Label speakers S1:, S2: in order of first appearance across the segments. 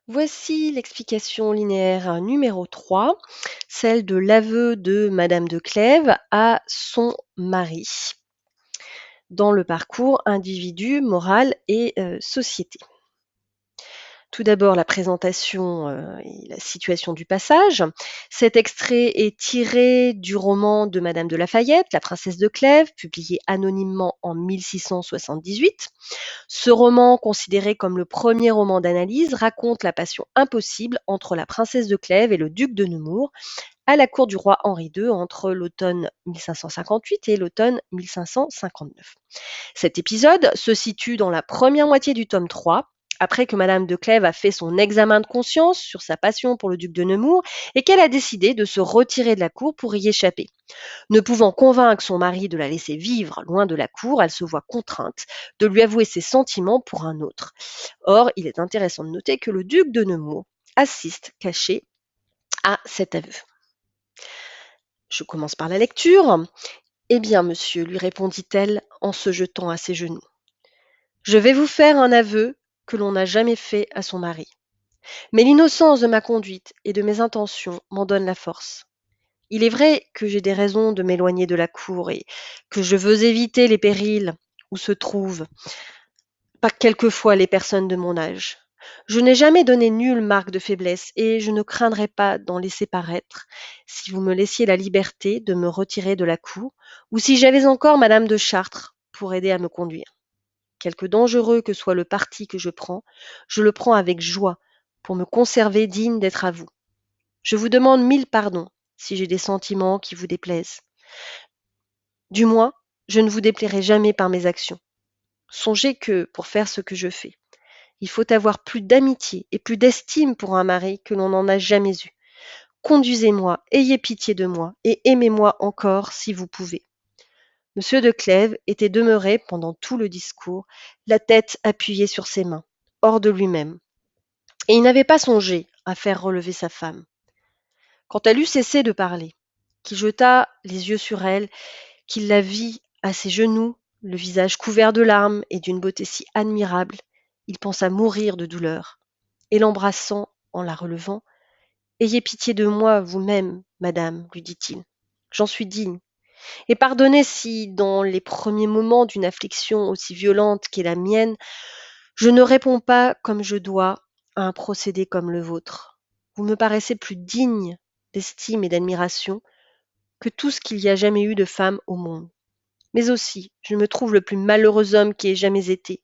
S1: Voici l'explication linéaire numéro 3, celle de l'aveu de Madame de Clèves à son mari dans le parcours individu, morale et société. Tout d'abord, la présentation et la situation du passage. Cet extrait est tiré du roman de Madame de Lafayette, La princesse de Clèves, publié anonymement en 1678. Ce roman, considéré comme le premier roman d'analyse, raconte la passion impossible entre la princesse de Clèves et le duc de Nemours à la cour du roi Henri II entre l'automne 1558 et l'automne 1559. Cet épisode se situe dans la première moitié du tome 3, après que Madame de Clèves a fait son examen de conscience sur sa passion pour le duc de Nemours et qu'elle a décidé de se retirer de la cour pour y échapper. Ne pouvant convaincre son mari de la laisser vivre loin de la cour, elle se voit contrainte de lui avouer ses sentiments pour un autre. Or, il est intéressant de noter que le duc de Nemours assiste caché à cet aveu. Je commence par la lecture. Eh bien, monsieur, lui répondit-elle en se jetant à ses genoux. Je vais vous faire un aveu que l'on n'a jamais fait à son mari. Mais l'innocence de ma conduite et de mes intentions m'en donne la force. Il est vrai que j'ai des raisons de m'éloigner de la cour et que je veux éviter les périls où se trouvent pas quelquefois les personnes de mon âge. Je n'ai jamais donné nulle marque de faiblesse et je ne craindrais pas d'en laisser paraître si vous me laissiez la liberté de me retirer de la cour ou si j'avais encore Madame de Chartres pour aider à me conduire. Quelque dangereux que soit le parti que je le prends avec joie pour me conserver digne d'être à vous. Je vous demande 1000 pardons si j'ai des sentiments qui vous déplaisent. Du moins, je ne vous déplairai jamais par mes actions. Songez que, pour faire ce que je fais, il faut avoir plus d'amitié et plus d'estime pour un mari que l'on n'en a jamais eu. Conduisez-moi, ayez pitié de moi et aimez-moi encore si vous pouvez. Monsieur de Clèves était demeuré pendant tout le discours, la tête appuyée sur ses mains, hors de lui-même, et il n'avait pas songé à faire relever sa femme. Quand elle eut cessé de parler, qu'il jeta les yeux sur elle, qu'il la vit à ses genoux, le visage couvert de larmes et d'une beauté si admirable, il pensa mourir de douleur, et l'embrassant en la relevant, ayez pitié de moi vous-même, madame, lui dit-il. J'en suis digne. Et pardonnez si, dans les premiers moments d'une affliction aussi violente qu'est la mienne, je ne réponds pas comme je dois à un procédé comme le vôtre. Vous me paraissez plus digne d'estime et d'admiration que tout ce qu'il y a jamais eu de femme au monde. Mais aussi, je me trouve le plus malheureux homme qui ait jamais été.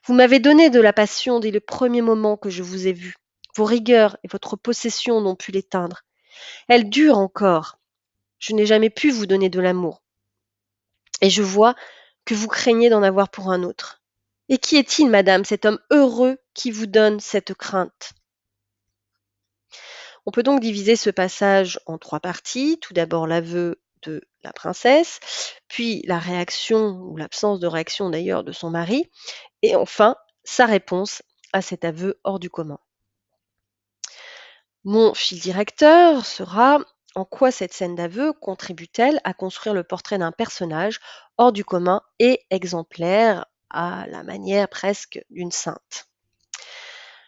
S1: Vous m'avez donné de la passion dès le premier moment que je vous ai vu. Vos rigueurs et votre possession n'ont pu l'éteindre. Elle dure encore. Je n'ai jamais pu vous donner de l'amour. Et je vois que vous craignez d'en avoir pour un autre. Et qui est-il, madame, cet homme heureux qui vous donne cette crainte? On peut donc diviser ce passage en trois parties. Tout d'abord l'aveu de la princesse, puis la réaction ou l'absence de réaction d'ailleurs de son mari, et enfin sa réponse à cet aveu hors du commun. Mon fil directeur sera: en quoi cette scène d'aveu contribue-t-elle à construire le portrait d'un personnage hors du commun et exemplaire à la manière presque d'une sainte?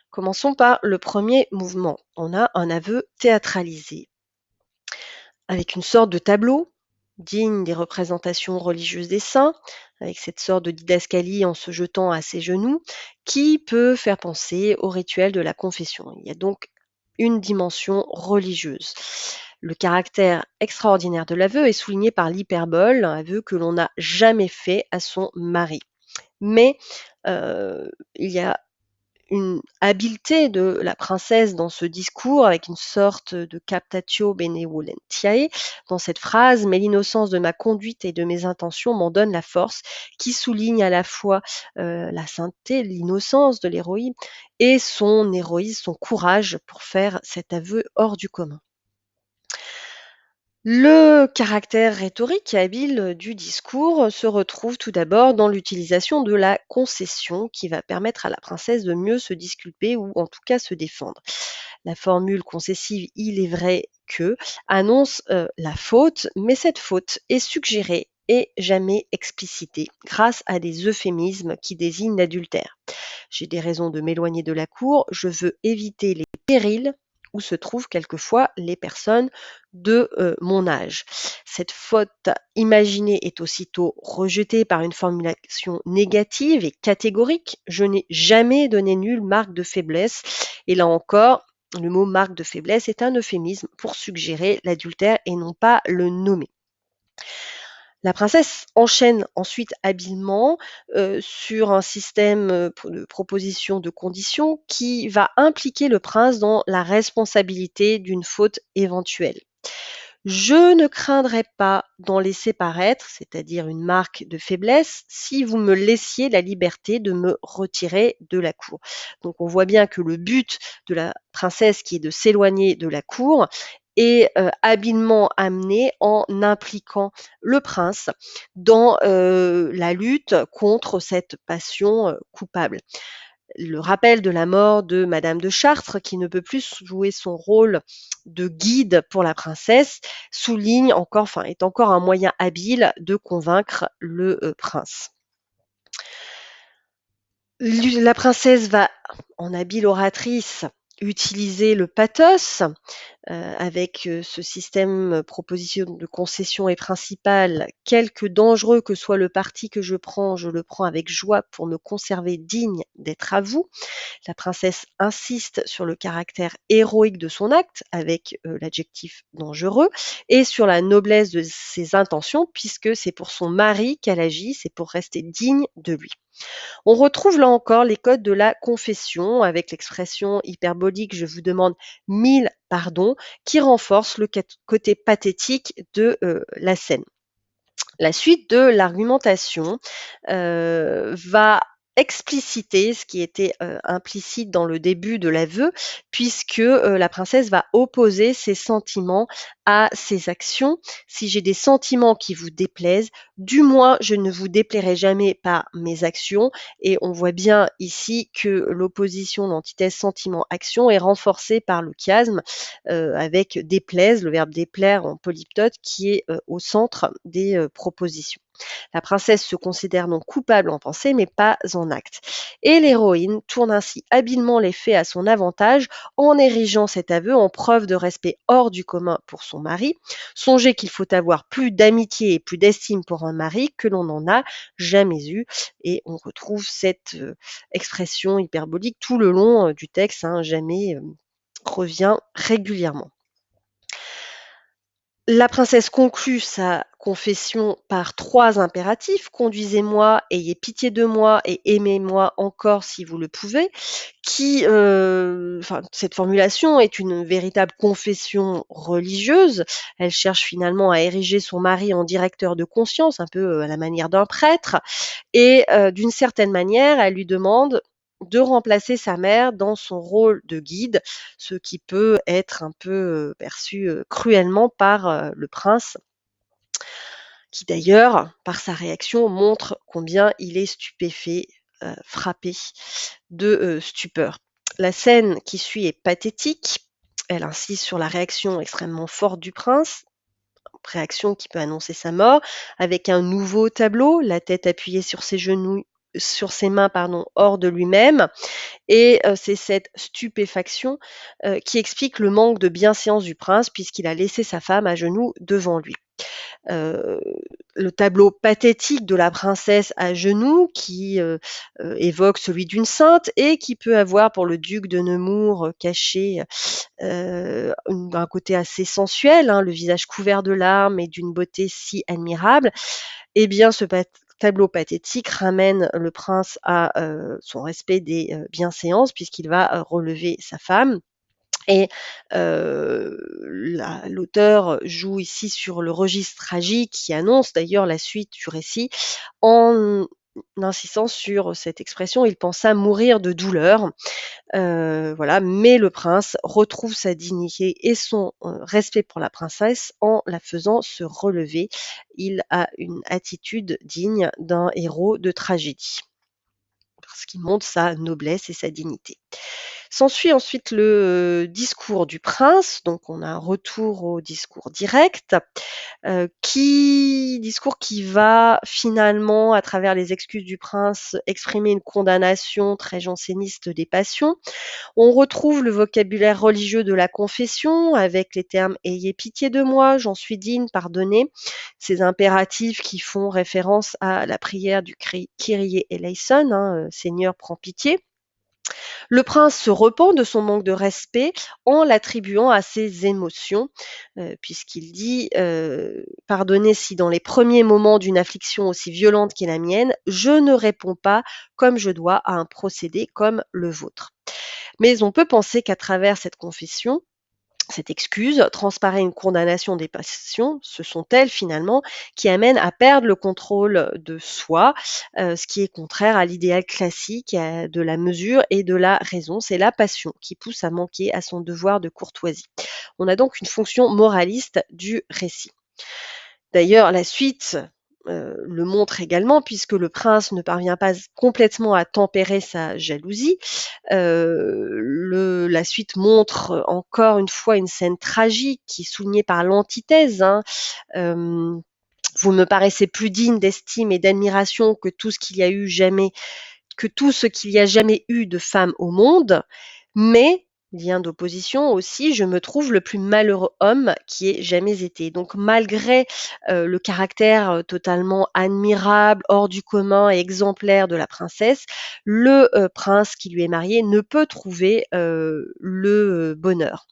S1: Commençons par le premier mouvement. On a un aveu théâtralisé, avec une sorte de tableau digne des représentations religieuses des saints, avec cette sorte de didascalie en se jetant à ses genoux, qui peut faire penser au rituel de la confession. Il y a donc une dimension religieuse. Le caractère extraordinaire de l'aveu est souligné par l'hyperbole, un aveu que l'on n'a jamais fait à son mari. Mais il y a une habileté de la princesse dans ce discours avec une sorte de captatio benevolentiae dans cette phrase: mais l'innocence de ma conduite et de mes intentions m'en donne la force, qui souligne à la fois la sainteté, l'innocence de l'héroïne et son héroïsme, son courage pour faire cet aveu hors du commun. Le caractère rhétorique et habile du discours se retrouve tout d'abord dans l'utilisation de la concession qui va permettre à la princesse de mieux se disculper ou en tout cas se défendre. La formule concessive «il est vrai que» annonce la faute, mais cette faute est suggérée et jamais explicité, grâce à des euphémismes qui désignent l'adultère. J'ai des raisons de m'éloigner de la cour, je veux éviter les périls où se trouvent quelquefois les personnes de mon âge. Cette faute imaginée est aussitôt rejetée par une formulation négative et catégorique. Je n'ai jamais donné nulle marque de faiblesse. Et là encore, le mot marque de faiblesse est un euphémisme pour suggérer l'adultère et non pas le nommer. La princesse enchaîne ensuite habilement sur un système de proposition de conditions qui va impliquer le prince dans la responsabilité d'une faute éventuelle. Je ne craindrais pas d'en laisser paraître, c'est-à-dire une marque de faiblesse, si vous me laissiez la liberté de me retirer de la cour. Donc on voit bien que le but de la princesse qui est de s'éloigner de la cour est habilement amené en impliquant le prince dans la lutte contre cette passion coupable. Le rappel de la mort de Madame de Chartres, qui ne peut plus jouer son rôle de guide pour la princesse, souligne encore, enfin, est encore un moyen habile de convaincre le prince. La princesse va, en habile oratrice, utiliser le pathos, avec ce système proposition de concession et principale, quelque dangereux que soit le parti que je le prends avec joie pour me conserver digne d'être à vous. La princesse insiste sur le caractère héroïque de son acte, avec l'adjectif dangereux, et sur la noblesse de ses intentions, puisque c'est pour son mari qu'elle agit, c'est pour rester digne de lui. On retrouve là encore les codes de la confession avec l'expression hyperbolique je vous demande 1000 pardons qui renforce le côté pathétique de la scène. La suite de l'argumentation va expliciter ce qui était implicite dans le début de l'aveu, puisque la princesse va opposer ses sentiments à ses actions. Si j'ai des sentiments qui vous déplaisent, du moins je ne vous déplairai jamais par mes actions. Et on voit bien ici que l'opposition, l'antithèse sentiment-action est renforcée par le chiasme avec déplaise, le verbe déplaire en polyptote qui est au centre des propositions. La princesse se considère donc coupable en pensée, mais pas en acte. Et l'héroïne tourne ainsi habilement les faits à son avantage en érigeant cet aveu en preuve de respect hors du commun pour son mari. Songez qu'il faut avoir plus d'amitié et plus d'estime pour un mari que l'on n'en a jamais eu. Et on retrouve cette expression hyperbolique tout le long du texte, hein, jamais revient régulièrement. La princesse conclut sa confession par 3 impératifs: «Conduisez-moi, ayez pitié de moi et aimez-moi encore si vous le pouvez», qui, enfin, cette formulation est une véritable confession religieuse. Elle cherche finalement à ériger son mari en directeur de conscience, un peu, à la manière d'un prêtre et d'une certaine manière, elle lui demande de remplacer sa mère dans son rôle de guide, ce qui peut être un peu, perçu, cruellement par, le prince, qui d'ailleurs, par sa réaction, montre combien il est stupéfait, frappé de, stupeur. La scène qui suit est pathétique. Elle insiste sur la réaction extrêmement forte du prince, réaction qui peut annoncer sa mort, avec un nouveau tableau, la tête appuyée sur ses genoux sur ses mains pardon, hors de lui-même et c'est cette stupéfaction, qui explique le manque de bienséance du prince puisqu'il a laissé sa femme à genoux devant lui. Heu, le tableau pathétique de la princesse à genoux qui, évoque celui d'une sainte et qui peut avoir pour le duc de Nemours, caché, un côté assez sensuel, hein, le visage couvert de larmes et d'une beauté si admirable, eh bien ce tableau pathétique ramène le prince à, son respect des, bienséances puisqu'il va, relever sa femme et l'auteur joue ici sur le registre tragique qui annonce d'ailleurs la suite du récit en insistant sur cette expression: «Il pensa mourir de douleur». Voilà, mais le prince retrouve sa dignité et son, respect pour la princesse en la faisant se relever. Il a une attitude digne d'un héros de tragédie, parce qu'il montre sa noblesse et sa dignité. S'ensuit ensuite le discours du prince, donc on a un retour au discours direct, discours qui va finalement, à travers les excuses du prince, exprimer une condamnation très janséniste des passions. On retrouve le vocabulaire religieux de la confession avec les termes «Ayez pitié de moi, j'en suis digne, pardonnez», ces impératifs qui font référence à la prière du Kyrie eleison, hein, Seigneur prends pitié. Le prince se repent de son manque de respect en l'attribuant à ses émotions, puisqu'il dit, «Pardonnez si dans les premiers moments d'une affliction aussi violente qu'est la mienne, je ne réponds pas comme je dois à un procédé comme le vôtre». Mais on peut penser qu'à travers cette confession, cette excuse, transparaît une condamnation des passions. Ce sont elles finalement qui amènent à perdre le contrôle de soi, ce qui est contraire à l'idéal classique, de la mesure et de la raison. C'est la passion qui pousse à manquer à son devoir de courtoisie. On a donc une fonction moraliste du récit. D'ailleurs, la suite, le montre également puisque le prince ne parvient pas complètement à tempérer sa jalousie. La suite montre encore une fois une scène tragique qui est soulignée par l'antithèse, hein. Hem, vous me paraissez plus digne d'estime et d'admiration que tout ce qu'il y a jamais eu de femme au monde, mais, lien d'opposition aussi, je me trouve le plus malheureux homme qui ait jamais été. Donc malgré, le caractère, totalement admirable, hors du commun et exemplaire de la princesse, le, prince qui lui est marié ne peut trouver, le, bonheur.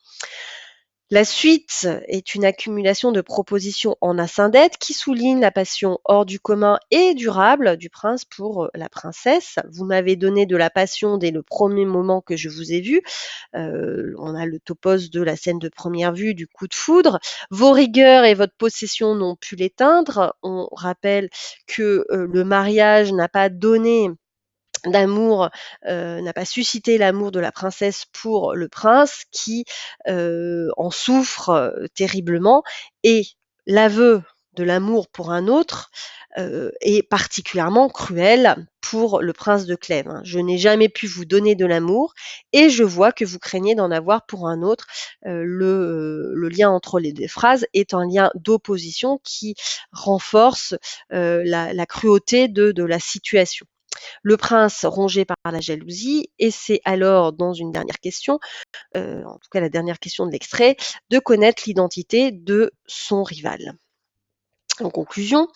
S1: La suite est une accumulation de propositions en ascendette qui soulignent la passion hors du commun et durable du prince pour la princesse. Vous m'avez donné de la passion dès le premier moment que je vous ai vu. On a le topos de la scène de première vue du coup de foudre. Vos rigueurs et votre possession n'ont pu l'éteindre. On rappelle que le mariage n'a pas donné d'amour, n'a pas suscité l'amour de la princesse pour le prince qui, en souffre, terriblement et l'aveu de l'amour pour un autre, est particulièrement cruel pour le prince de Clèves, hein. «Je n'ai jamais pu vous donner de l'amour et je vois que vous craignez d'en avoir pour un autre». Le lien entre les 2 phrases est un lien d'opposition qui renforce, la cruauté de la situation. Le prince, rongé par la jalousie, essaie alors, dans une dernière question, en tout cas la dernière question de l'extrait, de connaître l'identité de son rival. En conclusion,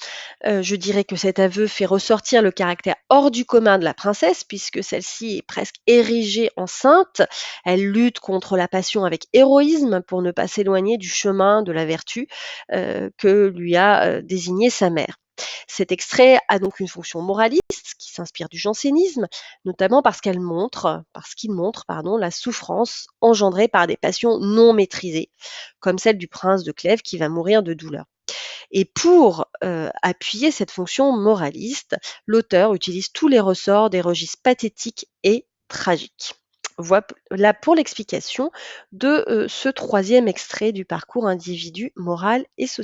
S1: je dirais que cet aveu fait ressortir le caractère hors du commun de la princesse, puisque celle-ci est presque érigée en sainte. Elle lutte contre la passion avec héroïsme pour ne pas s'éloigner du chemin de la vertu, que lui a, désigné sa mère. Cet extrait a donc une fonction moraliste qui s'inspire du jansénisme, notamment parce qu'il montre, pardon, la souffrance engendrée par des passions non maîtrisées, comme celle du prince de Clèves qui va mourir de douleur. Et pour, appuyer cette fonction moraliste, l'auteur utilise tous les ressorts des registres pathétiques et tragiques. Voilà pour l'explication de, ce troisième extrait du parcours individu moral et social.